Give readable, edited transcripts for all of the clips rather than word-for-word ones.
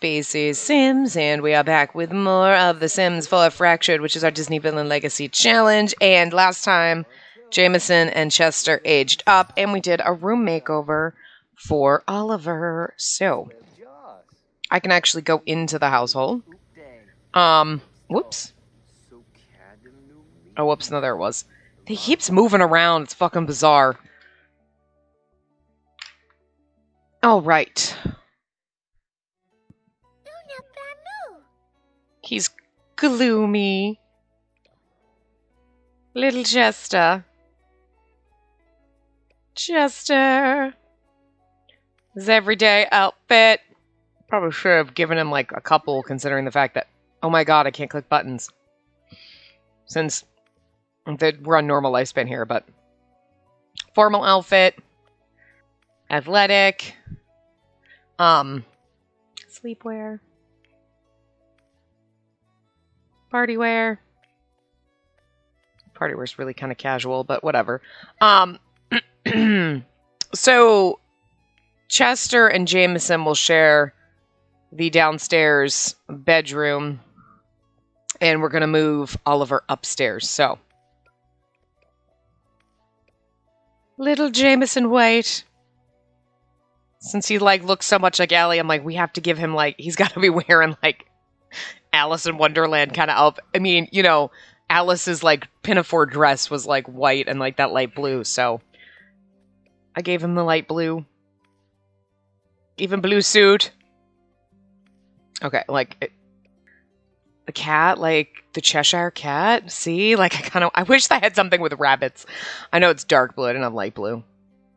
species Sims, and we are back with more of The Sims 4 Fractured, which is our Disney Villain Legacy Challenge. And last time, Jameson and Chester aged up, and we did a room makeover for Oliver. So, I can actually go into the household. Whoops. Oh, whoops, no, there it was. He keeps moving around, it's fucking bizarre. Alright. He's gloomy. Little Chester. Chester. His everyday outfit. Probably should have given him like a couple, considering the fact that, oh my god, I can't click buttons. Since we're on normal lifespan here, but formal outfit. Athletic. Sleepwear. Party wear. Party wear's really kind of casual, but whatever. So, Chester and Jameson will share the downstairs bedroom, and we're going to move Oliver upstairs, so. Little Jameson White. Since he, like, looks so much like Allie, I'm like, we have to give him, like, he's got to be wearing, like, Alice in Wonderland kind of outfit. I mean, you know, Alice's, like, pinafore dress was, like, white and, like, that light blue, so I gave him the light blue. Even blue suit. Okay, like, the cat, like, the Cheshire Cat, see? Like, I wish I had something with rabbits. I know it's dark blue, I didn't have light blue.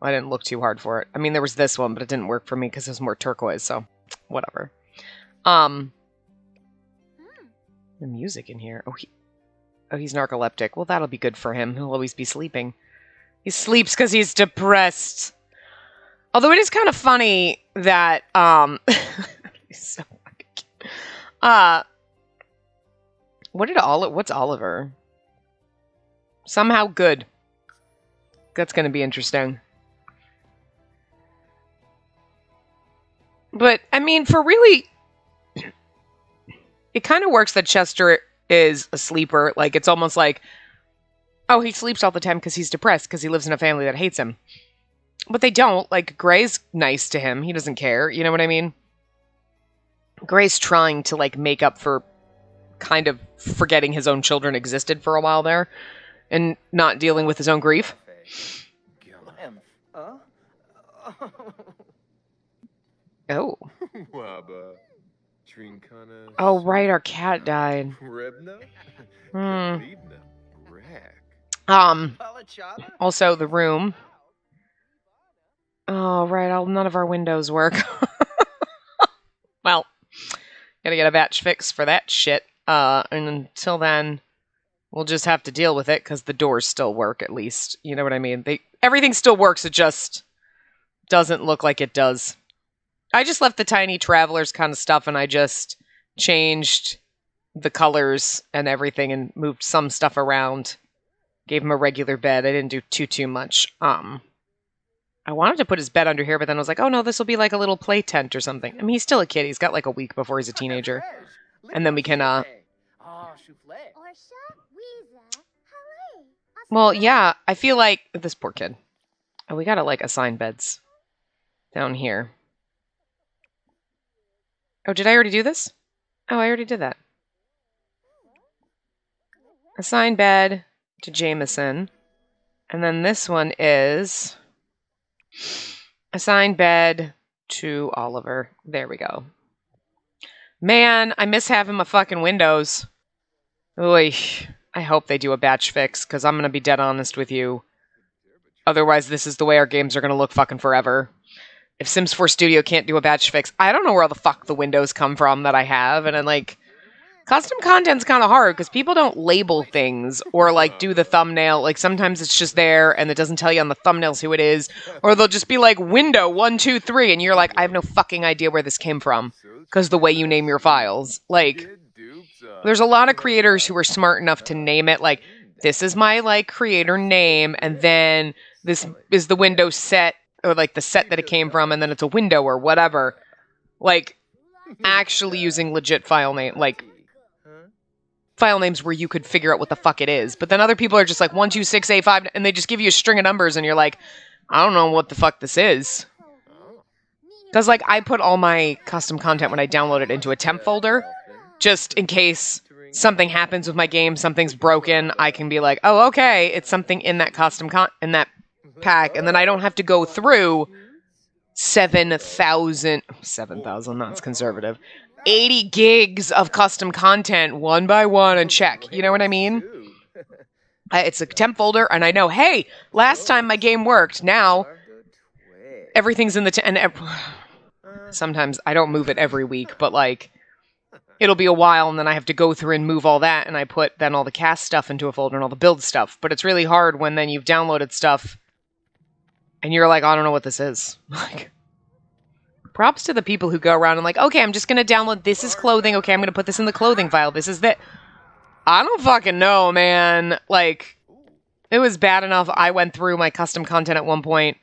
I didn't look too hard for it. I mean, there was this one, but it didn't work for me because it was more turquoise, so whatever. The music in here. Oh, he's narcoleptic. Well, that'll be good for him. He'll always be sleeping. He sleeps because he's depressed. Although it is kind of funny that, he's so fucking cute. What's Oliver? Somehow good. That's going to be interesting. But, I mean, for really, it kind of works that Chester is a sleeper. Like, it's almost like, oh, he sleeps all the time because he's depressed because he lives in a family that hates him. But they don't. Like, Gray's nice to him. He doesn't care. You know what I mean? Gray's trying to, like, make up for kind of forgetting his own children existed for a while there and not dealing with his own grief. Oh. Oh, right, our cat died. Also, the room. Oh, right, none of our windows work. Well, gotta get a batch fix for that shit. And until then, we'll just have to deal with it, because the doors still work, at least. You know what I mean? Everything still works, it just doesn't look like it does. I just left the tiny travelers kind of stuff, and I just changed the colors and everything and moved some stuff around. Gave him a regular bed. I didn't do too much. I wanted to put his bed under here, but then I was like, oh no, this will be like a little play tent or something. I mean, he's still a kid. He's got like a week before he's a teenager. And then we can, well, yeah, I feel like this poor kid. Oh, we gotta like assign beds down here. Oh, did I already do this? Oh, I already did that. Assign bed to Jameson. And then this one is assign bed to Oliver. There we go. Man, I miss having my fucking windows. Oy. I hope they do a batch fix, because I'm going to be dead honest with you. Otherwise, this is the way our games are going to look fucking forever. If Sims 4 Studio can't do a batch fix, I don't know where the fuck the windows come from that I have. And then, like, custom content's kind of hard because people don't label things or, like, do the thumbnail. Like, sometimes it's just there and it doesn't tell you on the thumbnails who it is. Or they'll just be like, window 1, 2, 3. And you're like, I have no fucking idea where this came from because the way you name your files. Like, there's a lot of creators who are smart enough to name it, like, this is my, like, creator name. And then this is the window set. Or, like, the set that it came from, and then it's a window or whatever. Like, actually using legit file name, like file names where you could figure out what the fuck it is. But then other people are just like 12685, and they just give you a string of numbers, and you're like, I don't know what the fuck this is. Because like I put all my custom content when I download it into a temp folder, just in case something happens with my game, something's broken, I can be like, oh, okay, it's something in that in that pack, and then I don't have to go through 7,000, that's conservative, 80 gigs of custom content one by one and check. You know what I mean? It's a temp folder, and I know, hey, last time my game worked, now everything's in the sometimes I don't move it every week, but like, it'll be a while, and then I have to go through and move all that, and I put then all the cast stuff into a folder and all the build stuff. But it's really hard when then you've downloaded stuff, and you're like, I don't know what this is. Like, props to the people who go around and like, okay, I'm just going to download, this is clothing, okay, I'm going to put this in the clothing file, this is that. I don't fucking know, man. Like, it was bad enough I went through my custom content at one point,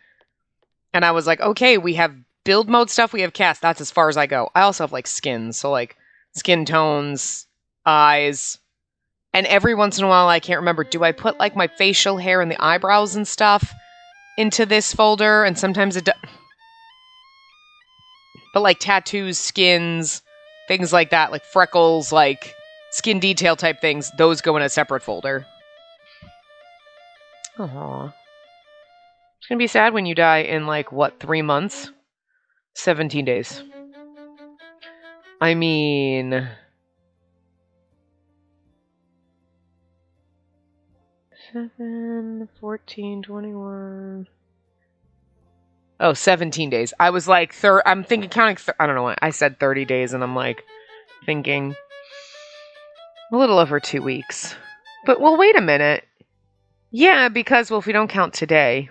and I was like, okay, we have build mode stuff, we have cast, that's as far as I go. I also have, like, skins, so, like, skin tones, eyes, and every once in a while, I can't remember, do I put, like, my facial hair and the eyebrows and stuff into this folder? And sometimes it does. But, like, tattoos, skins, things like that, like freckles, like, skin detail type things, those go in a separate folder. Aww. It's gonna be sad when you die in, like, what, 3 months? 17 days. I mean... 7, 14, 21... Oh, 17 days. I was like, I'm thinking, counting, I don't know what, I said 30 days, and I'm like, thinking, a little over 2 weeks. But, well, wait a minute. Yeah, because, well, if we don't count today...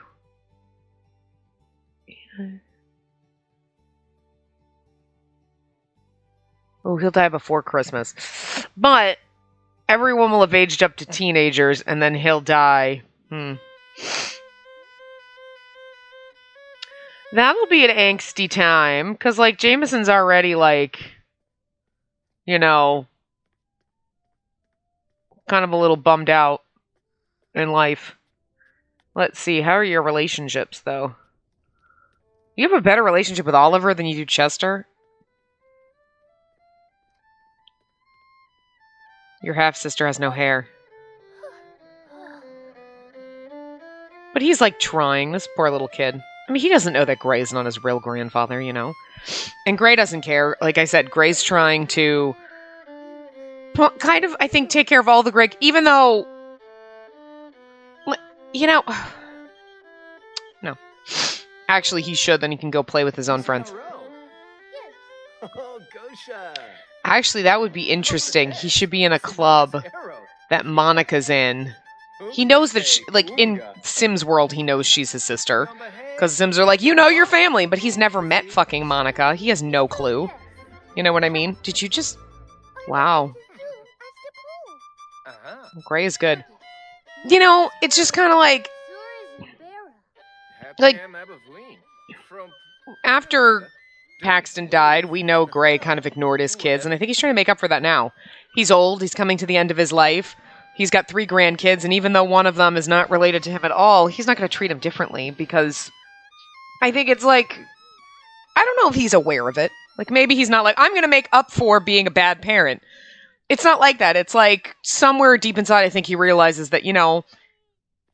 Oh, he'll die before Christmas. But everyone will have aged up to teenagers, and then he'll die. That'll be an angsty time, because, like, Jameson's already, like, you know, kind of a little bummed out in life. Let's see, how are your relationships, though? You have a better relationship with Oliver than you do Chester? Your half-sister has no hair. But he's, like, trying. This poor little kid. I mean, he doesn't know that Gray's not his real grandfather, you know? And Gray doesn't care. Like I said, Gray's trying to kind of, I think, take care of all the Gray... Even though... You know... No. Actually, he should. Then he can go play with his own friends. Actually, that would be interesting. He should be in a club that Monica's in. He knows that, like, in Sims world, he knows she's his sister. Because Sims are like, you know your family, but he's never met fucking Monica. He has no clue. You know what I mean? Did you just... Wow. Gray is good. You know, it's just kind of like... Like, after Paxton died, we know Gray kind of ignored his kids, and I think he's trying to make up for that now. He's old, he's coming to the end of his life, he's got 3 grandkids, and even though one of them is not related to him at all, he's not going to treat him differently, because I think it's like, I don't know if he's aware of it. Like, maybe he's not like, I'm going to make up for being a bad parent. It's not like that. It's like, somewhere deep inside, I think he realizes that, you know,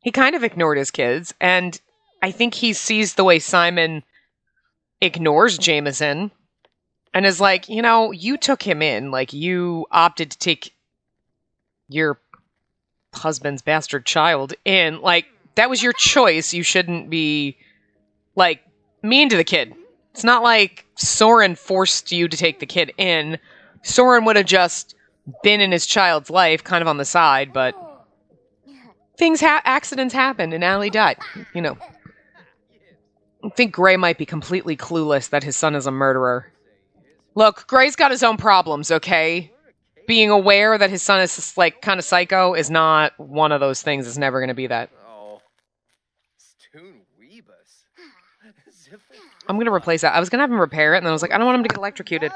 he kind of ignored his kids, and I think he sees the way Simon ignores Jameson and is like, you know, you took him in. Like, you opted to take your husband's bastard child in. Like, that was your choice. You shouldn't be, like, mean to the kid. It's not like Soren forced you to take the kid in. Soren would have just been in his child's life, kind of on the side, but accidents happened, and Allie died, you know. I think Gray might be completely clueless that his son is a murderer. Look, Gray's got his own problems, okay? Being aware that his son is just, like, kind of psycho is not one of those things. It's never going to be that. I'm going to replace that. I was going to have him repair it, and then I was like, I don't want him to get electrocuted.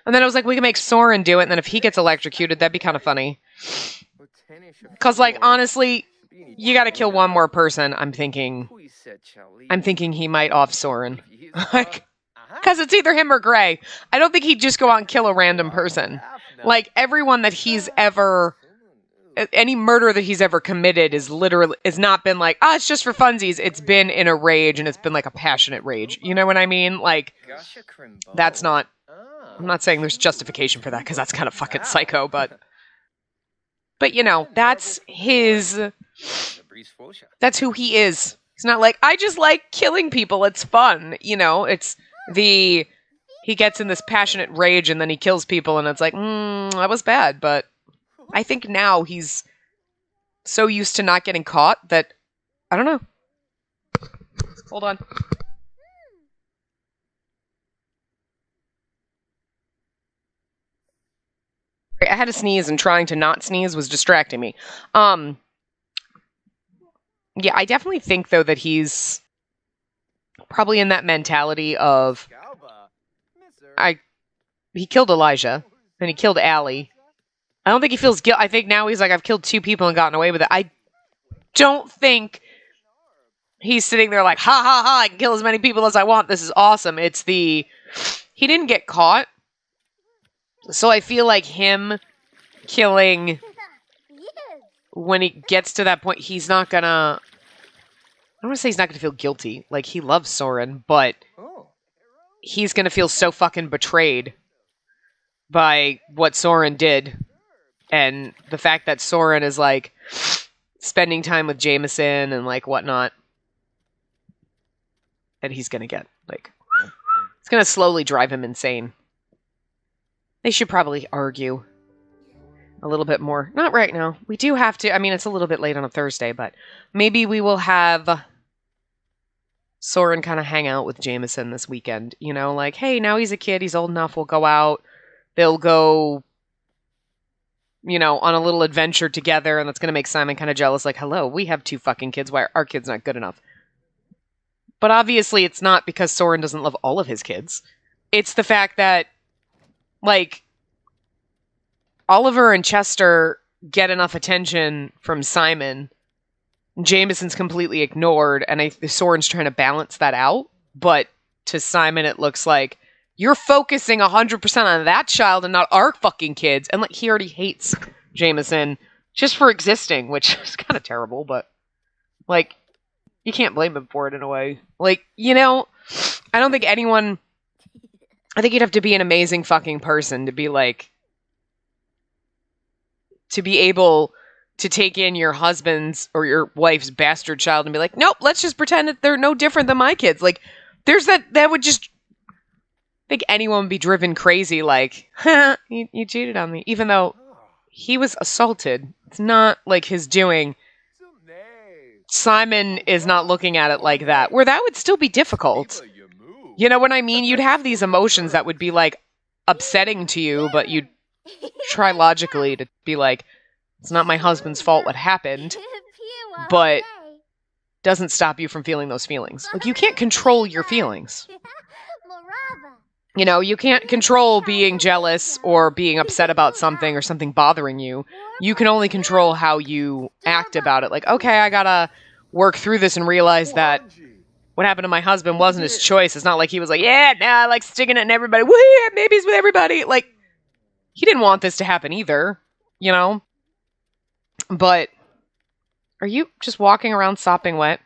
And then I was like, we can make Soren do it, and then if he gets electrocuted, that'd be kind of funny. Because, like, honestly, you got to kill one more person. I'm thinking he might off Soren. Like, because it's either him or Gray. I don't think he'd just go out and kill a random person. Like, everyone that he's ever... Any murder that he's ever committed is not been like, it's just for funsies. It's been in a rage, and it's been like a passionate rage. You know what I mean? Like, that's not... I'm not saying there's justification for that, because that's kind of fucking psycho, but you know, that's who he is. He's not like, I just like killing people, it's fun. You know, it's he gets in this passionate rage, and then he kills people, and it's like, that was bad, but I think now he's so used to not getting caught that, I don't know. Hold on. I had to sneeze, and trying to not sneeze was distracting me. Yeah, I definitely think, though, that he's probably in that mentality of, he killed Elijah, and he killed Allie. I don't think he feels guilt. I think now he's like, I've killed 2 people and gotten away with it. I don't think he's sitting there like, ha ha ha, I can kill as many people as I want. This is awesome. It's he didn't get caught. So I feel like him killing, when he gets to that point, he's not gonna, I don't want to say he's not gonna feel guilty. Like, he loves Soren, but he's gonna feel so fucking betrayed by what Soren did. And the fact that Soren is, like, spending time with Jameson and, like, whatnot. And he's gonna get, like, it's gonna slowly drive him insane. They should probably argue a little bit more. Not right now. We do have to, I mean, it's a little bit late on a Thursday, but maybe we will have Soren kind of hang out with Jameson this weekend. You know, like, hey, now he's a kid, he's old enough, we'll go out. They'll go, you know, on a little adventure together, and that's going to make Simon kind of jealous. Like, hello, we have 2 fucking kids. Why are our kids not good enough? But obviously it's not because Soren doesn't love all of his kids. It's the fact that, like, Oliver and Chester get enough attention from Simon. Jameson's completely ignored, and Soren's trying to balance that out. But to Simon, it looks like, you're focusing 100% on that child and not our fucking kids. And, like, he already hates Jameson just for existing, which is kind of terrible, but, like, you can't blame him for it in a way. Like, you know, I don't think anyone, I think you'd have to be an amazing fucking person to be, like, to be able to take in your husband's or your wife's bastard child and be like, nope, let's just pretend that they're no different than my kids. Like, there's that would just, I think anyone would be driven crazy, like, you cheated on me. Even though he was assaulted. It's not like his doing. Simon is not looking at it like that. Where that would still be difficult. You know what I mean? You'd have these emotions that would be, like, upsetting to you, but you'd try logically to be like, it's not my husband's fault what happened, but doesn't stop you from feeling those feelings. Like, you can't control your feelings. You know, you can't control being jealous or being upset about something or something bothering you. You can only control how you act about it. Like, okay, I gotta work through this and realize that what happened to my husband wasn't his choice. It's not like he was like, yeah, nah, I like sticking it in everybody. Woo, yeah, maybe it's with everybody. Like, he didn't want this to happen either, you know? But are you just walking around sopping wet?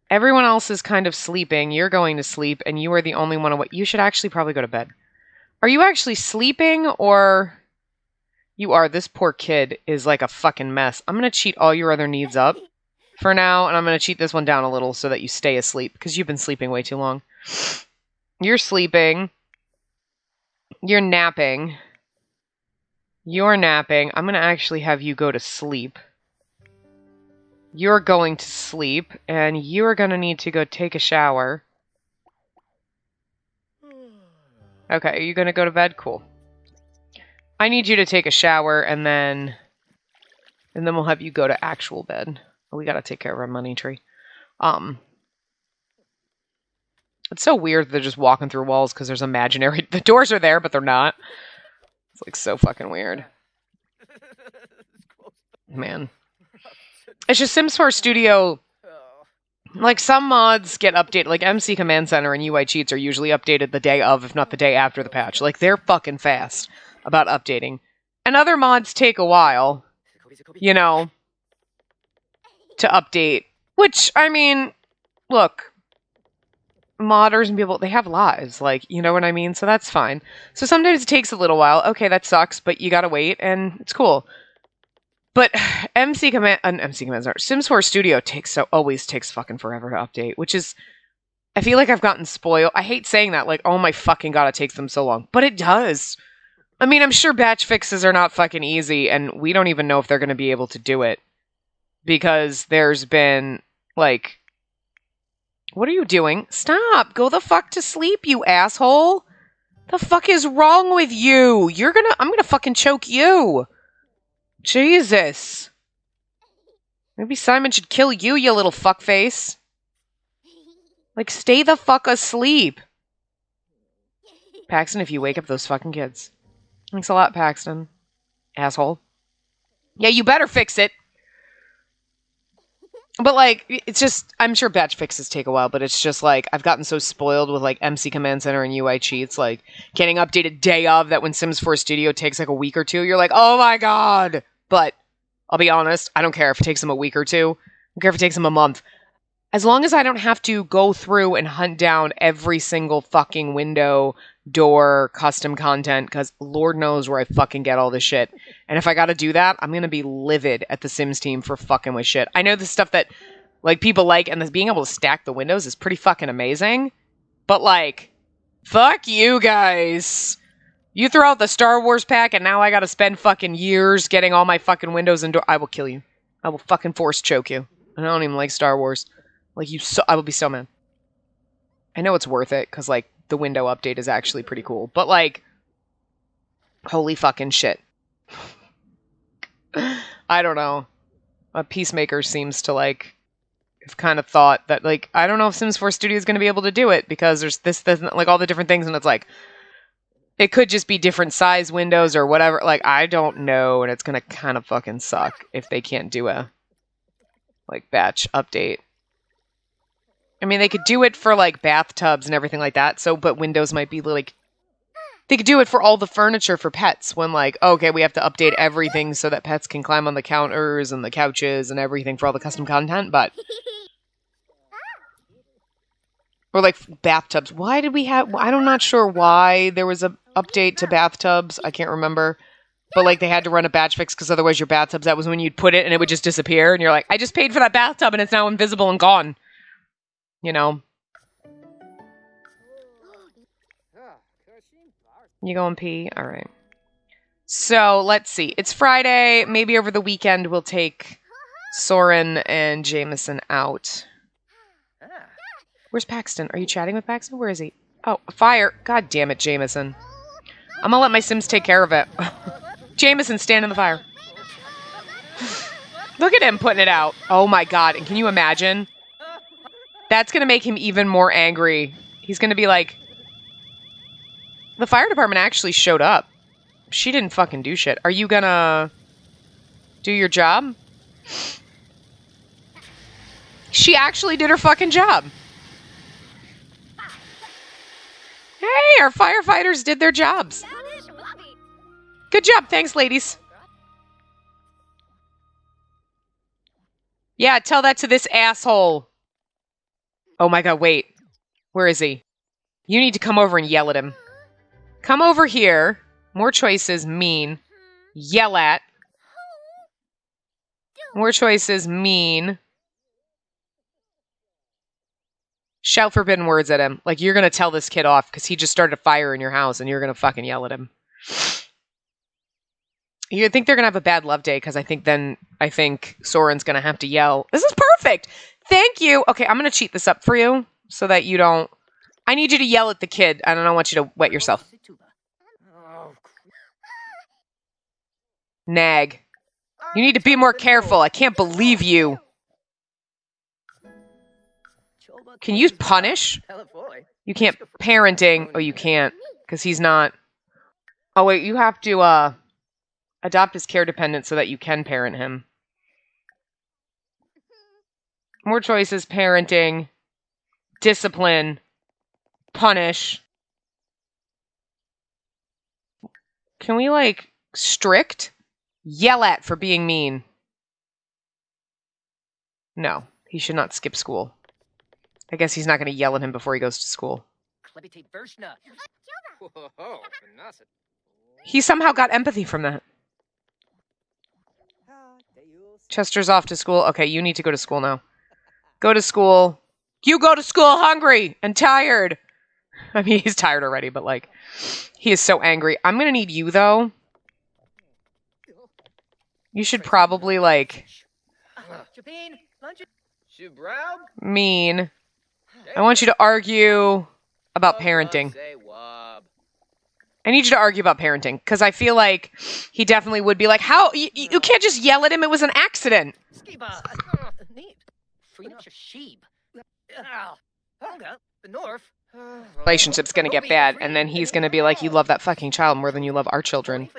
Everyone else is kind of sleeping. You're going to sleep, and you are the only one awake. You should actually probably go to bed. Are you actually sleeping, or you are? This poor kid is like a fucking mess. I'm going to cheat all your other needs up for now, and I'm going to cheat this one down a little so that you stay asleep, because you've been sleeping way too long. You're sleeping. You're napping. You're napping. I'm going to actually have you go to sleep. You're going to sleep, and you're going to need to go take a shower. Okay, are you going to go to bed? Cool. I need you to take a shower, and then we'll have you go to actual bed. We got to take care of our money tree. It's so weird that they're just walking through walls because there's imaginary... The doors are there, but they're not. It's like so fucking weird. Man. It's just Sims 4 Studio... Like, some mods get updated. Like, MC Command Center and UI Cheats are usually updated the day of, if not the day after the patch. Like, they're fucking fast about updating. And other mods take a while, you know, to update. Which, I mean, look, modders and people, they have lives. Like, you know what I mean? So that's fine. So sometimes it takes a little while. Okay, that sucks, but you gotta wait, and it's cool. But Sims 4 Studio always takes fucking forever to update, which is, I feel like I've gotten spoiled. I hate saying that, like, oh my fucking god, it takes them so long. But it does. I mean, I'm sure batch fixes are not fucking easy, and we don't even know if they're going to be able to do it. Because there's been, like, what are you doing? Stop! Go the fuck to sleep, you asshole! The fuck is wrong with you? I'm gonna fucking choke you! Jesus. Maybe Simon should kill you, you little fuckface. Like, stay the fuck asleep. Paxton, if you wake up those fucking kids. Thanks a lot, Paxton. Asshole. Yeah, you better fix it. But, like, it's just, I'm sure batch fixes take a while, but it's just, like, I've gotten so spoiled with, like, MC Command Center and UI Cheats, like, getting updated day of, that when Sims 4 Studio takes, like, a week or two, you're like, oh my god! But, I'll be honest, I don't care if it takes them a week or two. I don't care if it takes them a month. As long as I don't have to go through and hunt down every single fucking window, door, custom content, because Lord knows where I fucking get all this shit. And if I gotta do that, I'm gonna be livid at the Sims team for fucking with shit. I know the stuff that, like, people like, and being able to stack the windows is pretty fucking amazing. But, like, fuck you guys. You throw out the Star Wars pack, and now I gotta spend fucking years getting all my fucking windows and doors. I will kill you. I will fucking force choke you. I don't even like Star Wars. Like, I will be so mad. I know it's worth it, because, like, the window update is actually pretty cool. But, like, holy fucking shit. I don't know. Peacemaker seems to, like, have kind of thought that, like, I don't know if Sims 4 Studio is going to be able to do it, because there's like, all the different things, and it's like, it could just be different size windows or whatever. Like, I don't know, and it's going to kind of fucking suck if they can't do a, like, batch update. I mean, they could do it for, like, bathtubs and everything like that, but windows might be, like... They could do it for all the furniture for pets, when, like, okay, we have to update everything so that pets can climb on the counters and the couches and everything for all the custom content, but... Or, like, bathtubs. Why did we have... I'm not sure why there was an update to bathtubs. I can't remember. But, like, they had to run a batch fix, because otherwise your bathtubs, that was when you'd put it and it would just disappear, and you're like, I just paid for that bathtub and it's now invisible and gone. You know? You going pee? Alright. So, let's see. It's Friday. Maybe over the weekend we'll take Soren and Jameson out. Where's Paxton? Are you chatting with Paxton? Where is he? Oh, fire. God damn it, Jameson. I'm gonna let my Sims take care of it. Jameson, stand in the fire. Look at him putting it out. Oh my god. And can you imagine? That's gonna make him even more angry. He's gonna be like... The fire department actually showed up. She didn't fucking do shit. Are you gonna... do your job? She actually did her fucking job. Hey, our firefighters did their jobs. Good job. Thanks, ladies. Yeah, tell that to this asshole. Oh my god, wait. Where is he? You need to come over and yell at him. Come over here. More choices, mean. Yell at. More choices, mean. Shout forbidden words at him. Like, you're gonna tell this kid off because he just started a fire in your house and you're gonna fucking yell at him. You think they're gonna have a bad love day because I think Soren's gonna have to yell. This is perfect! Thank you! Okay, I'm gonna cheat this up for you so that you don't... I need you to yell at the kid. I don't want you to wet yourself. Nag. You need to be more careful. I can't believe you. Can you punish? You can't parenting. Oh, you can't. Because he's not. Oh, wait. You have to adopt his care dependent so that you can parent him. More choices. Parenting. Discipline. Punish. Can we, like, strict? Yell at for being mean. No. He should not skip school. I guess he's not going to yell at him before he goes to school. He somehow got empathy from that. Chester's off to school. Okay, you need to go to school now. Go to school. You go to school hungry and tired. I mean, he's tired already, but, like, he is so angry. I'm going to need you, though. You should probably, like... Mean. I want you to argue about parenting. I need you to argue about parenting, because I feel like he definitely would be like, how? You can't just yell at him. It was an accident. Relationship's going to get bad, and then he's going to be like, you love that fucking child more than you love our children.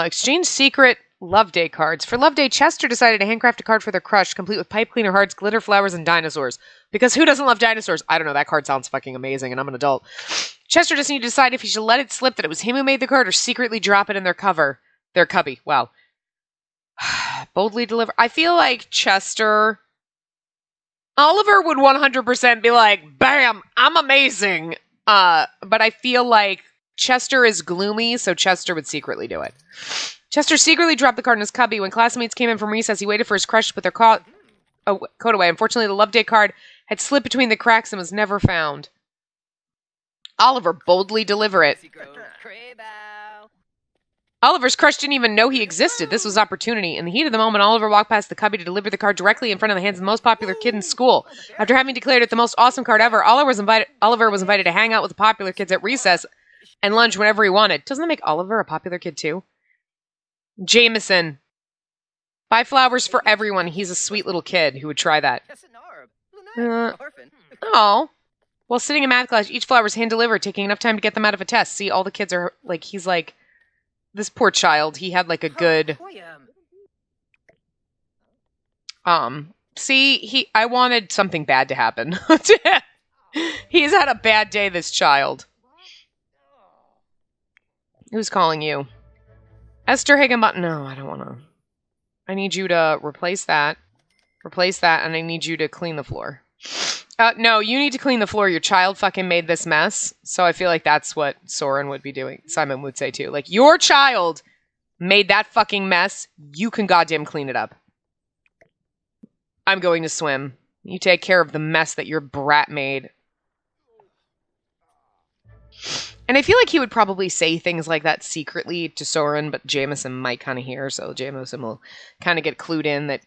Exchange secret Love Day cards. For Love Day, Chester decided to handcraft a card for their crush, complete with pipe cleaner hearts, glitter flowers, and dinosaurs. Because who doesn't love dinosaurs? I don't know, that card sounds fucking amazing, and I'm an adult. Chester just needed to decide if he should let it slip that it was him who made the card or secretly drop it in their cubby. Wow. Boldly deliver. I feel like Chester... Oliver would 100% be like, bam, I'm amazing. But I feel like Chester is gloomy, so Chester would secretly do it. Chester secretly dropped the card in his cubby. When classmates came in from recess, he waited for his crush to put their coat away. Unfortunately, the Love Day card had slipped between the cracks and was never found. Oliver, boldly deliver it. Oliver's crush didn't even know he existed. This was opportunity. In the heat of the moment, Oliver walked past the cubby to deliver the card directly in front of the hands of the most popular kid in school. After having declared it the most awesome card ever, Oliver was invited to hang out with the popular kids at recess and lunch whenever he wanted. Doesn't that make Oliver a popular kid too? Jameson. Buy flowers for everyone. He's a sweet little kid who would try that. Oh. While sitting in math class, each flower was hand-delivered, taking enough time to get them out of a test. See, all the kids are, like, he's like, this poor child, he had, like, a good... See, I wanted something bad to happen to him. He's had a bad day, this child. Who's calling you? Esther Higginbottom. No, I don't want to. I need you to replace that. Replace that, and I need you to clean the floor. No, you need to clean the floor. Your child fucking made this mess. So I feel like that's what Soren would be doing. Simon would say too. Like, your child made that fucking mess. You can goddamn clean it up. I'm going to swim. You take care of the mess that your brat made. And I feel like he would probably say things like that secretly to Soren, but Jameson might kind of hear, so Jameson will kind of get clued in that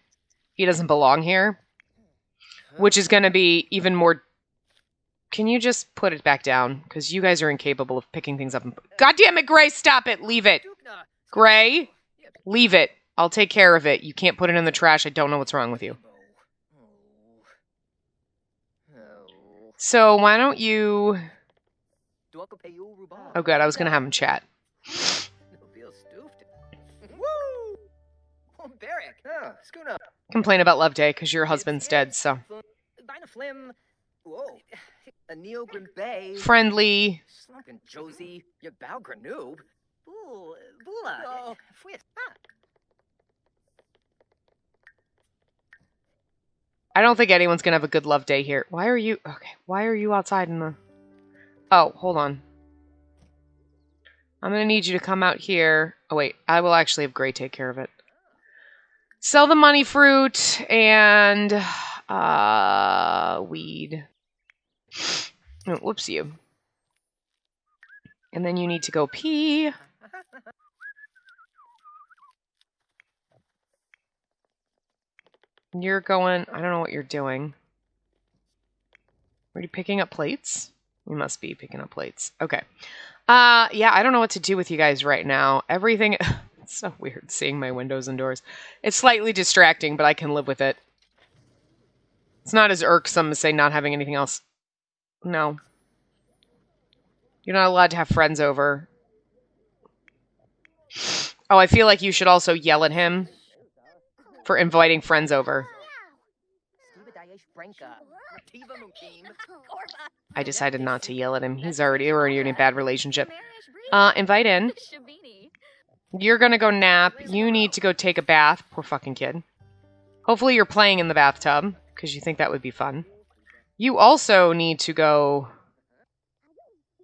he doesn't belong here. Which is going to be even more... Can you just put it back down? Because you guys are incapable of picking things up. God damn it, Gray, stop it! Leave it! Gray, leave it. I'll take care of it. You can't put it in the trash. I don't know what's wrong with you. So why don't you... Oh, good. I was going to have him chat. Complain about Love Day because your husband's dead, so. Friendly. I don't think anyone's going to have a good Love Day here. Why are you... Okay, why are you outside in the... Oh, hold on. I'm going to need you to come out here. Oh, wait. I will actually have Gray take care of it. Sell the money fruit and weed. Oh, whoops, you. And then you need to go pee. You're going... I don't know what you're doing. Are you picking up plates? You must be picking up plates. Okay. Yeah, I don't know what to do with you guys right now. Everything... It's so weird seeing my windows and doors. It's slightly distracting, but I can live with it. It's not as irksome as, say, not having anything else. No. You're not allowed to have friends over. Oh, I feel like you should also yell at him for inviting friends over. I decided not to yell at him. We're already in a bad relationship. Invite in. You're gonna go nap. You need to go take a bath. Poor fucking kid. Hopefully you're playing in the bathtub, because you think that would be fun. You also need to go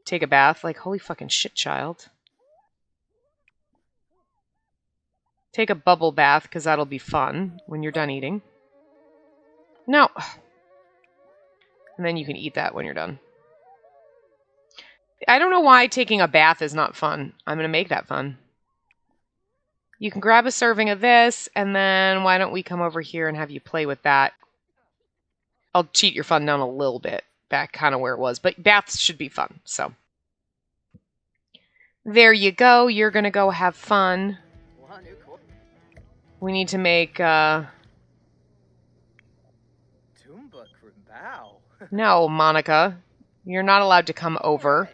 take a bath. Like, holy fucking shit, child. Take a bubble bath, because that'll be fun when you're done eating. No. And then you can eat that when you're done. I don't know why taking a bath is not fun. I'm going to make that fun. You can grab a serving of this, and then why don't we come over here and have you play with that? I'll cheat your fun down a little bit, back kind of where it was, but baths should be fun, so. There you go. You're going to go have fun. We need to make, No, Monica. You're not allowed to come over.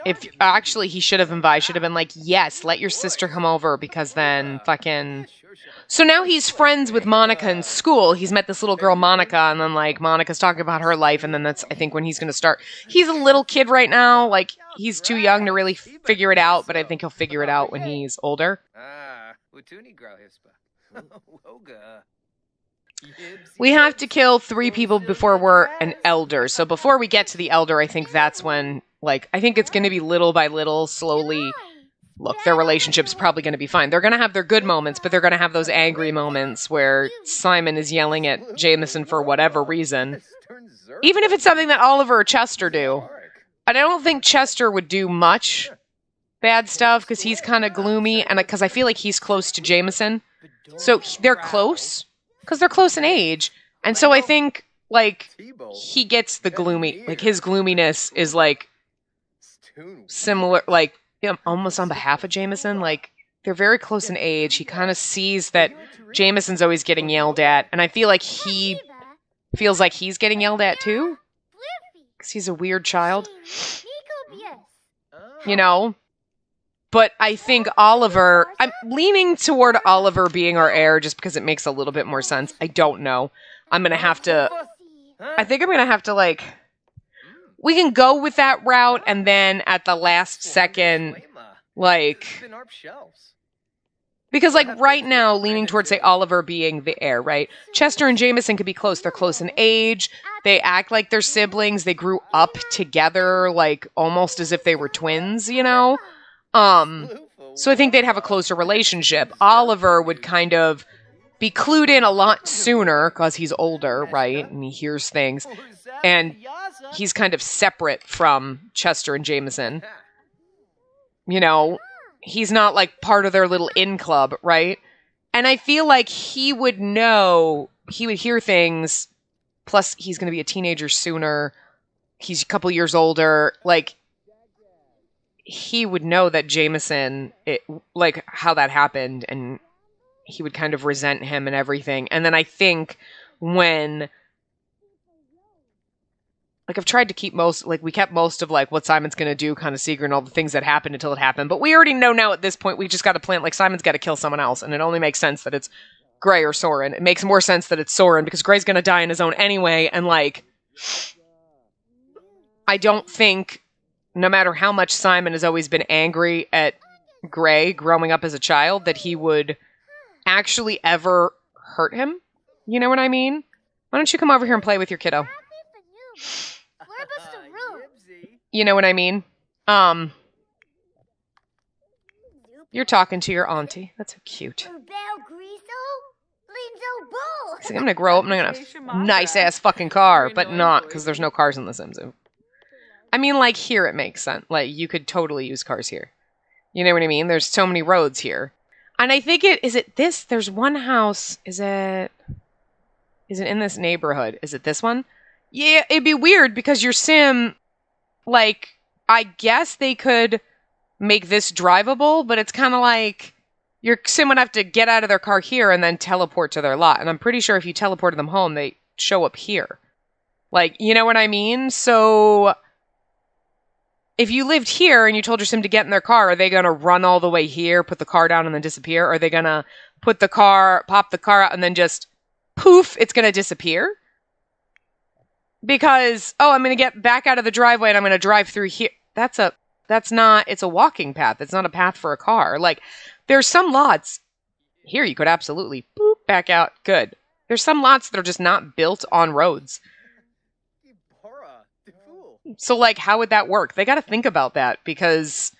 If actually he should have invited, should have been like, yes, let your sister come over, because then fucking. So now he's friends with Monica in school. He's met this little girl Monica, and then like Monica's talking about her life, and then that's I think when he's gonna start. He's a little kid right now, like he's too young to really figure it out, but I think he'll figure it out when he's older. We have to kill 3 people before we're an elder. So before we get to the elder, I think that's when, like, I think it's going to be little by little, slowly. Look, their relationship's probably going to be fine. They're going to have their good moments, but they're going to have those angry moments where Simon is yelling at Jameson for whatever reason. Even if it's something that Oliver or Chester do. And I don't think Chester would do much bad stuff because he's kind of gloomy and because I feel like he's close to Jameson. So they're close. Because they're close in age. And so I think, like, he gets the gloomy, like, his gloominess is, like, similar, like, almost on behalf of Jameson. Like, they're very close in age. He kind of sees that Jameson's always getting yelled at. And I feel like he feels like he's getting yelled at, too. Because he's a weird child. You know? But I think Oliver, I'm leaning toward Oliver being our heir just because it makes a little bit more sense. I don't know. I think I'm going to have to, like, we can go with that route and then at the last second, like, because, like, right now, leaning towards, say, Oliver being the heir, right? Chester and Jameson could be close. They're close in age. They act like they're siblings. They grew up together, like, almost as if they were twins, you know? So I think they'd have a closer relationship. Oliver would kind of be clued in a lot sooner because he's older, right? And he hears things. And he's kind of separate from Chester and Jameson. You know, he's not like part of their little inn club, right? And I feel like he would know, he would hear things. Plus, he's going to be a teenager sooner. He's a couple years older. Like, he would know that Jameson, like, how that happened, and he would kind of resent him and everything. And then I think when, like, I've tried to keep we kept most of, like, what Simon's gonna do kind of secret and all the things that happened until it happened. But we already know now at this point, we just gotta plan, like, Simon's gotta kill someone else, and it only makes sense that it's Gray or Soren. It makes more sense that it's Soren, because Gray's gonna die on his own anyway, and, like, I don't think, no matter how much Simon has always been angry at Gray growing up as a child, that he would actually ever hurt him. You know what I mean? Why don't you come over here and play with your kiddo? You know what I mean? You're talking to your auntie. That's so cute. He's like, I'm gonna grow up and I'm gonna have a nice-ass fucking car, but not, because there's no cars in The Sims. I mean, like, here it makes sense. Like, you could totally use cars here. You know what I mean? There's so many roads here. And I think there's one house, is it in this neighborhood? Is it this one? Yeah, it'd be weird because your sim, like, I guess they could make this drivable, but it's kind of like your sim would have to get out of their car here and then teleport to their lot. And I'm pretty sure if you teleported them home, show up here. Like, you know what I mean? So if you lived here and you told your sim to get in their car, are they going to run all the way here, put the car down, and then disappear? Or are they going to pop the car out, and then just poof, it's going to disappear? Because, oh, I'm going to get back out of the driveway and I'm going to drive through here. It's a walking path. It's not a path for a car. Like, there's some lots here you could absolutely boop back out. Good. There's some lots that are just not built on roads. So, like, how would that work? They got to think about that, because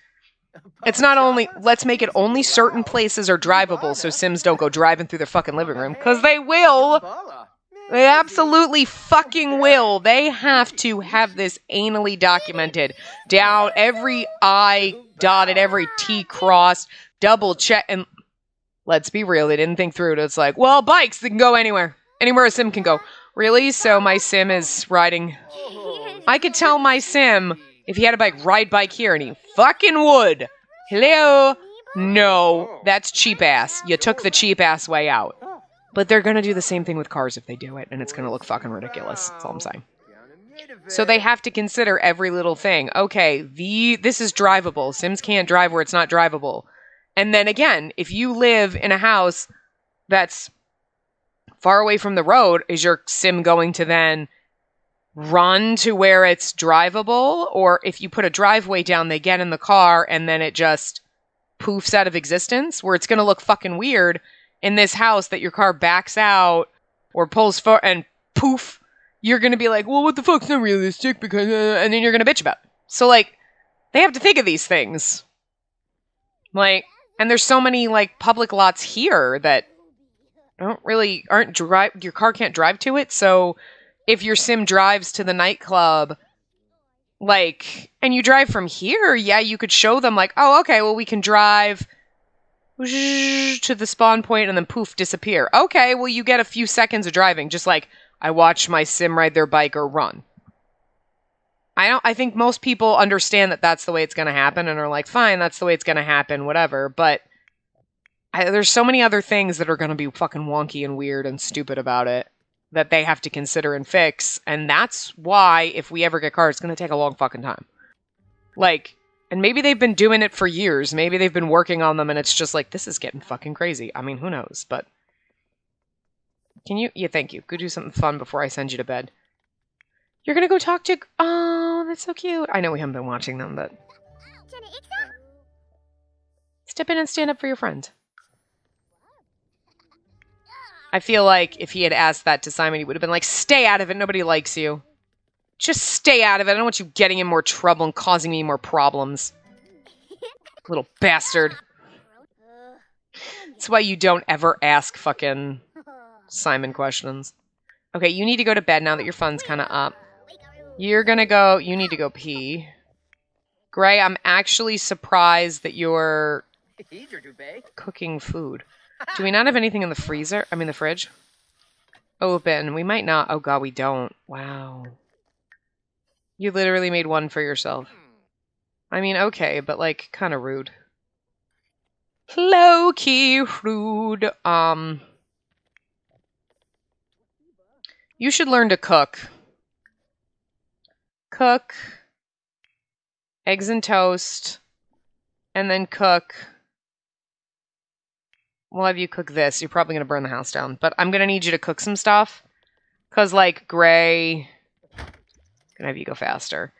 it's not only, let's make it only certain places are drivable so Sims don't go driving through their fucking living room, because they will. They absolutely fucking will. They have to have this anally documented. Down, every I dotted, every T crossed, double check. And let's be real, they didn't think through it. It's like, well, bikes, they can go anywhere. Anywhere a sim can go. Really? So my sim is riding. I could tell my sim, if he had a bike, ride bike here, and he fucking would. Hello? No, that's cheap ass. You took the cheap ass way out. But they're going to do the same thing with cars if they do it, and it's going to look fucking ridiculous. That's all I'm saying. So they have to consider every little thing. Okay, this is drivable. Sims can't drive where it's not drivable. And then again, if you live in a house that's far away from the road, is your sim going to then run to where it's drivable? Or if you put a driveway down, they get in the car and then it just poofs out of existence, where it's going to look fucking weird in this house that your car backs out or pulls forward and poof, you're going to be like, well, what the fuck's not realistic? Because, and then you're going to bitch about it. So, like, they have to think of these things. Like, and there's so many, like, public lots here that your car can't drive to it. So if your sim drives to the nightclub, like, and you drive from here, yeah, you could show them, like, oh, okay, well, we can drive to the spawn point and then poof, disappear. Okay, well, you get a few seconds of driving, just like I watch my sim ride their bike or run. I think most people understand that that's the way it's going to happen and are like, fine, that's the way it's going to happen, whatever. But there's so many other things that are going to be fucking wonky and weird and stupid about it that they have to consider and fix. And that's why, if we ever get cars, it's going to take a long fucking time. Like, and maybe they've been doing it for years. Maybe they've been working on them and it's just like, this is getting fucking crazy. I mean, who knows? But can you? Yeah, thank you. Go do something fun before I send you to bed. You're going to go talk to... Oh, that's so cute. I know we haven't been watching them, but... Step in and stand up for your friend. I feel like if he had asked that to Simon, he would have been like, stay out of it. Nobody likes you. Just stay out of it. I don't want you getting in more trouble and causing me more problems. Little bastard. That's why you don't ever ask fucking Simon questions. Okay, you need to go to bed now that your fun's kind of up. You're gonna go... You need to go pee. Gray, I'm actually surprised that you're cooking food. Do we not have anything in the freezer? I mean, the fridge? Open. We might not. Oh, God, we don't. Wow. You literally made one for yourself. I mean, okay, but, like, kind of rude. Low-key rude. You should learn to cook. Cook. Eggs and toast. And then cook. We'll have you cook this. You're probably going to burn the house down. But I'm going to need you to cook some stuff. Because, like, Gray... Gonna have you go faster.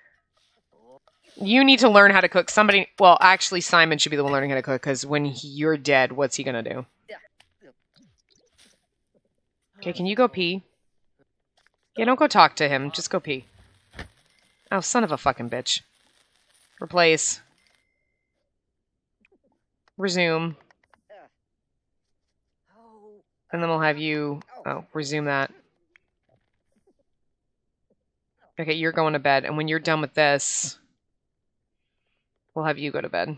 You need to learn how to cook. Somebody... Well, actually, Simon should be the one learning how to cook. Because when you're dead, what's he going to do? Okay, can you go pee? Yeah, don't go talk to him. Just go pee. Oh, son of a fucking bitch. Replace. Resume. And then we'll have you... Oh, resume that. Okay, you're going to bed. And when you're done with this, we'll have you go to bed.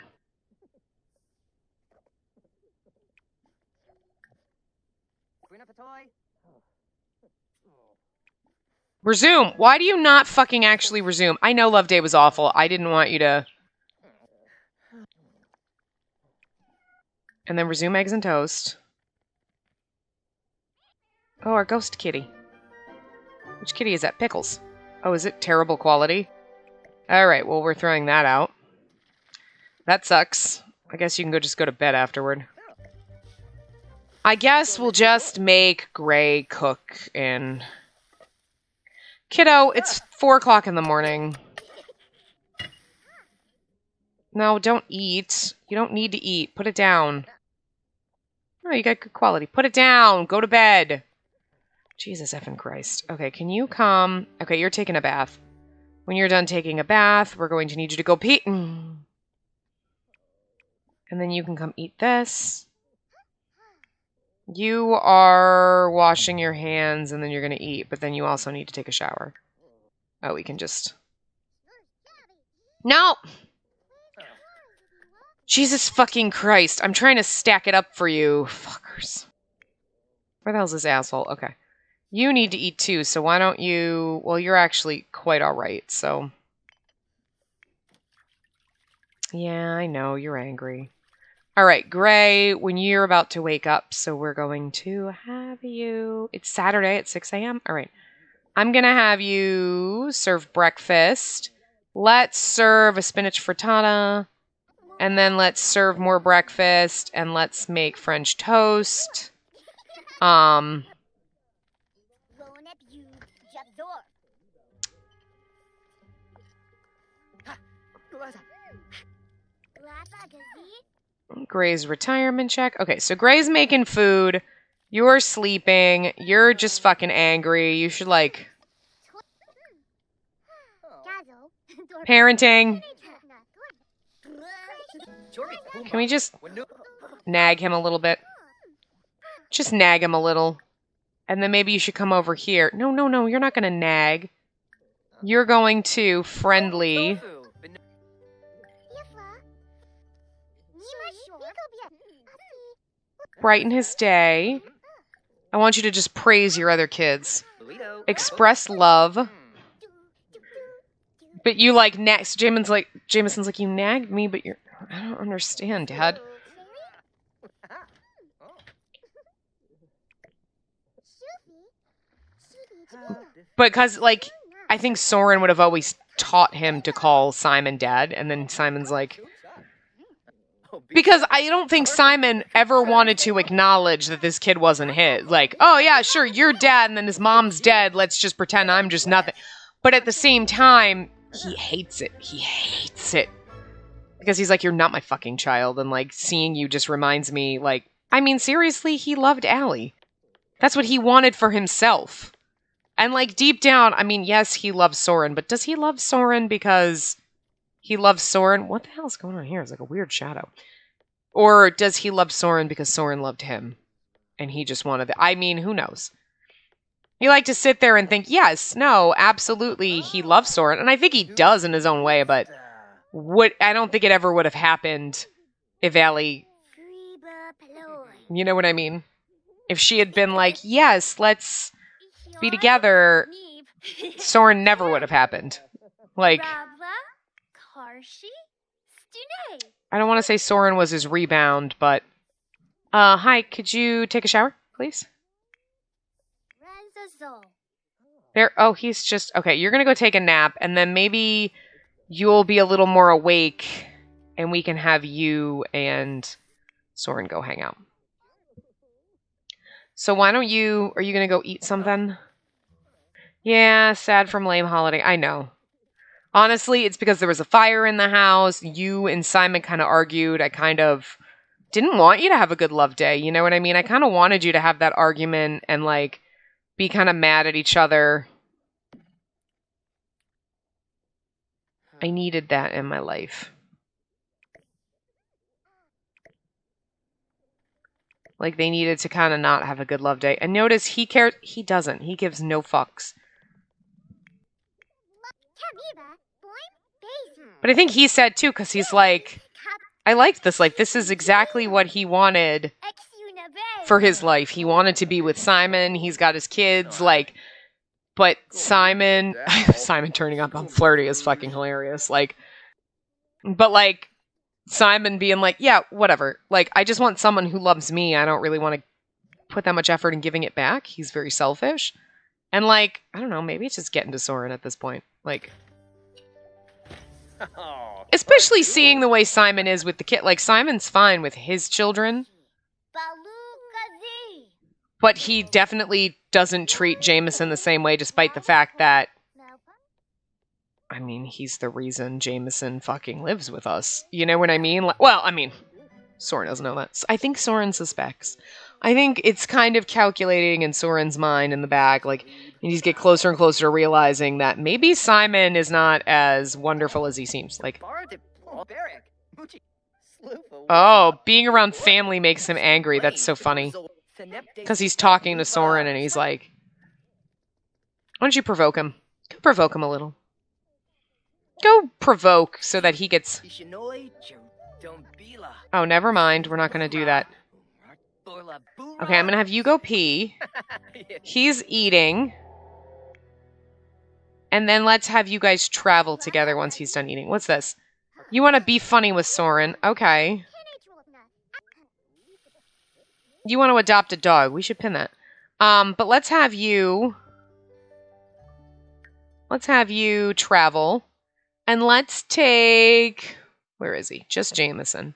Resume! Why do you not fucking actually resume? I know Love Day was awful. I didn't want you to... And then resume eggs and toast. Oh, our ghost kitty. Which kitty is that? Pickles. Oh, is it terrible quality? Alright, well, we're throwing that out. That sucks. I guess you can just go to bed afterward. I guess we'll just make Gray cook in... Kiddo, it's 4 o'clock in the morning. No, don't eat. You don't need to eat. Put it down. Oh, you got good quality. Put it down. Go to bed. Jesus effing Christ. Okay, can you come? Okay, you're taking a bath. When you're done taking a bath, we're going to need you to go pee. And then you can come eat this. You are washing your hands and then you're going to eat, but then you also need to take a shower. Oh, we can just... No! Jesus fucking Christ. I'm trying to stack it up for you. Fuckers. Where the hell's this asshole? Okay. You need to eat too, so why don't you... Well, you're actually quite alright, so... Yeah, I know. You're angry. Alright, Gray, when you're about to wake up, so we're going to have you... It's Saturday at 6 a.m.? Alright. I'm gonna have you serve breakfast. Let's serve a spinach frittata. And then let's serve more breakfast. And let's make French toast. Gray's retirement check. Okay, so Gray's making food. You're sleeping. You're just fucking angry. You should, like... Parenting. Can we just nag him a little bit? Just nag him a little. And then maybe you should come over here. No, no, no, you're not going to nag. You're going to friendly... Brighten his day. I want you to just praise your other kids. Express love. But you like next. Jameson's like, you nagged me, but you're... I don't understand, Dad. Because, like, I think Soren would have always taught him to call Simon Dad, and then Simon's like... Because I don't think Simon ever wanted to acknowledge that this kid wasn't his. Like, oh yeah, sure, you're dad, and then his mom's dead, let's just pretend I'm just nothing. But at the same time, he hates it. He hates it. Because he's like, you're not my fucking child, and like, seeing you just reminds me, like... I mean, seriously, he loved Allie. That's what he wanted for himself. And like, deep down, I mean, yes, he loves Soren, but does he love Soren because... He loves Soren. What the hell's going on here? It's like a weird shadow. Or does he love Soren because Soren loved him? And he just wanted... I mean, who knows? You like to sit there and think, yes, no, absolutely, he loves Soren. And I think he does in his own way, but... I don't think it ever would have happened if Allie... You know what I mean? If she had been like, yes, let's be together, Soren never would have happened. Like... I don't want to say Soren was his rebound, but... hi, could you take a shower, please? There. Oh, he's just... Okay, you're going to go take a nap, and then maybe you'll be a little more awake, and we can have you and Soren go hang out. So why don't you... Are you going to go eat something? Yeah, sad from lame holiday. I know. Honestly, it's because there was a fire in the house. You and Simon kind of argued. I kind of didn't want you to have a good love day. You know what I mean? I kind of wanted you to have that argument and, like, be kind of mad at each other. I needed that in my life. Like, they needed to kind of not have a good love day. And notice he cares. He doesn't. He gives no fucks. But I think he said, too, because he's like, I liked this. Like, this is exactly what he wanted for his life. He wanted to be with Simon. He's got his kids. Like, but Simon turning up on Flirty is fucking hilarious. Like, but like, Simon being like, yeah, whatever. Like, I just want someone who loves me. I don't really want to put that much effort in giving it back. He's very selfish. And, like, I don't know, maybe it's just getting to Soren at this point. Like, especially seeing the way Simon is with the kid. Like, Simon's fine with his children, but he definitely doesn't treat Jameson the same way, despite the fact that, I mean, he's the reason Jameson fucking lives with us. You know what I mean? Like, well, I mean, Soren doesn't know that. I think Soren suspects. I think it's kind of calculating in Soren's mind in the back. Like, he's get closer and closer to realizing that maybe Simon is not as wonderful as he seems. Like, oh, being around family makes him angry. That's so funny. Because he's talking to Soren and he's like, why don't you provoke him? Go provoke him a little. Go provoke so that he gets... Oh, never mind. We're not going to do that. Okay, I'm going to have you go pee. He's eating. And then let's have you guys travel together once he's done eating. What's this? You want to be funny with Soren. Okay. You want to adopt a dog. We should pin that. But let's have you... Let's have you travel. And let's take... Where is he? Just Jameson.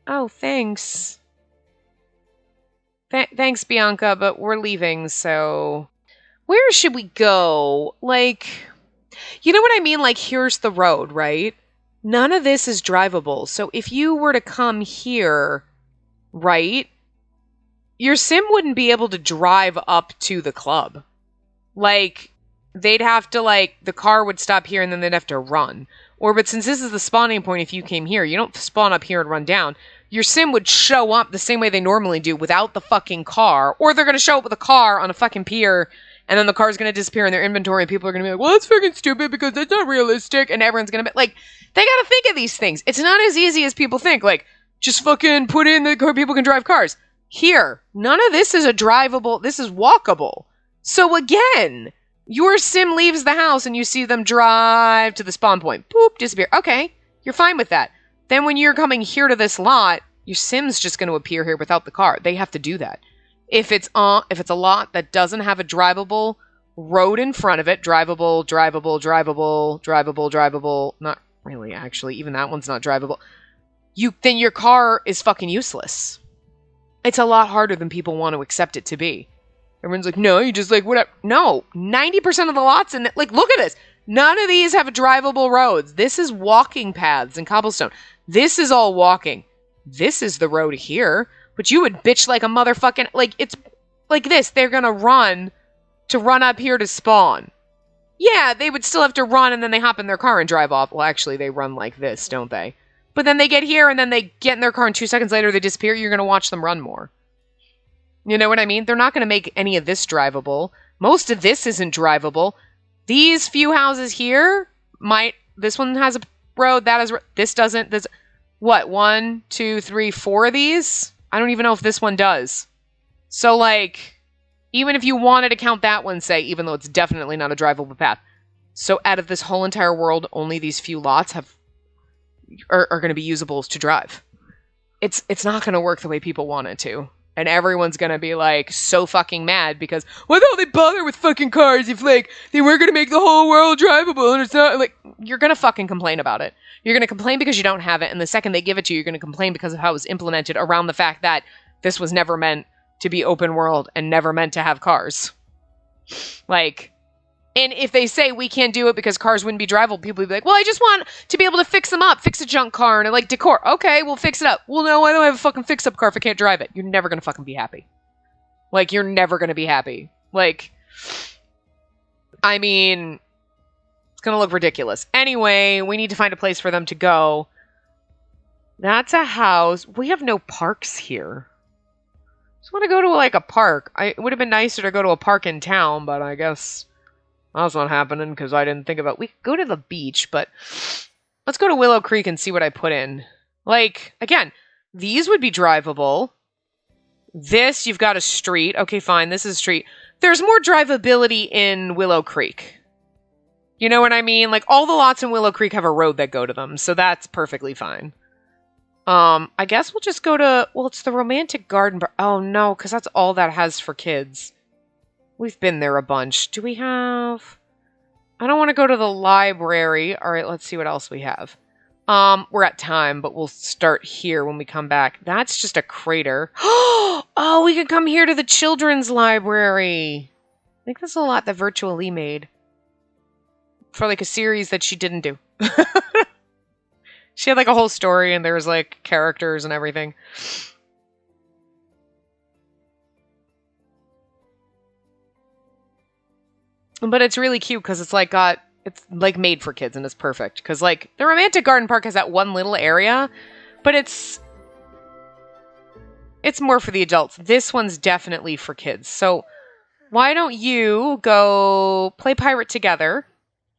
Oh, thanks. Thanks, Bianca, but we're leaving, so... Where should we go? Like... You know what I mean? Like, here's the road, right? None of this is drivable. So if you were to come here, right? Your sim wouldn't be able to drive up to the club. Like, they'd have to, like... The car would stop here and then they'd have to run. Or, but since this is the spawning point, if you came here, you don't spawn up here and run down. Your sim would show up the same way they normally do without the fucking car. Or they're going to show up with a car on a fucking pier, and then the car's going to disappear in their inventory, and people are going to be like, well, that's fucking stupid because that's not realistic, and everyone's going to be like, they got to think of these things. It's not as easy as people think. Like, just fucking put in the car, people can drive cars. Here, none of this is a drivable, this is walkable. So again... Your sim leaves the house and you see them drive to the spawn point. Boop, disappear. Okay, you're fine with that. Then when you're coming here to this lot, your sim's just going to appear here without the car. They have to do that. If it's a lot that doesn't have a drivable road in front of it, drivable, not really actually, even that one's not drivable, then your car is fucking useless. It's a lot harder than people want to accept it to be. Everyone's like, no, you just like, whatever. No, 90% of the lots in it, like, look at this. None of these have drivable roads. This is walking paths and cobblestone. This is all walking. This is the road here. But you would bitch like a motherfucking, like, it's like this. They're gonna run up here to spawn. Yeah, they would still have to run and then they hop in their car and drive off. Well, actually, they run like this, don't they? But then they get here and then they get in their car and 2 seconds later they disappear. You're gonna watch them run more. You know what I mean? They're not going to make any of this drivable. Most of this isn't drivable. These few houses here this one has a road, this doesn't, what, 1, 2, 3, 4 of these? I don't even know if this one does. So, like, even if you wanted to count that one, say, even though it's definitely not a drivable path. So out of this whole entire world, only these few lots are going to be usables to drive. It's not going to work the way people want it to. And everyone's gonna be, like, so fucking mad because, why don't they bother with fucking cars if, like, they were gonna make the whole world drivable and it's not, like, you're gonna fucking complain about it. You're gonna complain because you don't have it, and the second they give it to you, you're gonna complain because of how it was implemented around the fact that this was never meant to be open world and never meant to have cars. Like... And if they say we can't do it because cars wouldn't be drivable, people would be like, well, I just want to be able to fix them up, fix a junk car, and like decor. Okay, we'll fix it up. Well, no, I don't have a fucking fix-up car if I can't drive it. You're never going to fucking be happy. Like, you're never going to be happy. Like, I mean, it's going to look ridiculous. Anyway, we need to find a place for them to go. That's a house. We have no parks here. Just want to go to, like, a park. It would have been nicer to go to a park in town, but I guess... That's not happening because I didn't think about... We could go to the beach, but let's go to Willow Creek and see what I put in. Like, again, these would be drivable. This, you've got a street. Okay, fine, this is a street. There's more drivability in Willow Creek. You know what I mean? Like, all the lots in Willow Creek have a road that go to them, so that's perfectly fine. I guess we'll just go to... Well, it's the Romantic Garden... Oh, no, because that's all that has for kids. We've been there a bunch. Do we have... I don't want to go to the library. All right, let's see what else we have. We're at time, but we'll start here when we come back. That's just a crater. Oh, we can come here to the children's library. I think that's a lot that Virtual Lee made. For like a series that she didn't do. She had like a whole story and there was like characters and everything. But it's really cute because it's like it's like made for kids and it's perfect. Because like the Romantic Garden Park has that one little area, but it's more for the adults. This one's definitely for kids. So why don't you go play pirate together?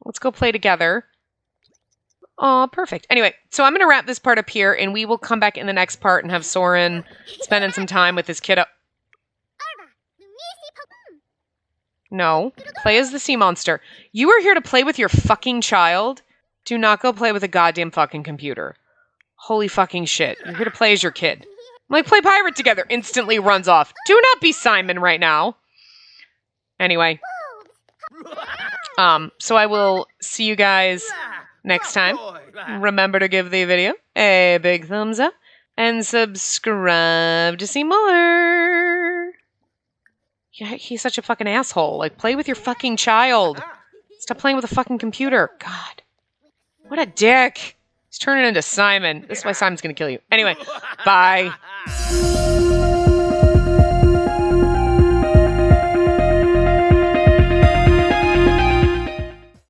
Let's go play together. Oh, perfect. Anyway, so I'm going to wrap this part up here and we will come back in the next part and have Soren spending some time with his kiddo. No, play as the sea monster. You are here to play with your fucking child? Do not go play with a goddamn fucking computer. Holy fucking shit. You're here to play as your kid. I'm like, play pirate together. Instantly runs off. Do not be Simon right now. Anyway. So I will see you guys next time. Remember to give the video a big thumbs up and subscribe to see more. Yeah, he's such a fucking asshole. Like, play with your fucking child. Stop playing with a fucking computer. God. What a dick. He's turning into Simon. This is why Simon's gonna kill you. Anyway, bye.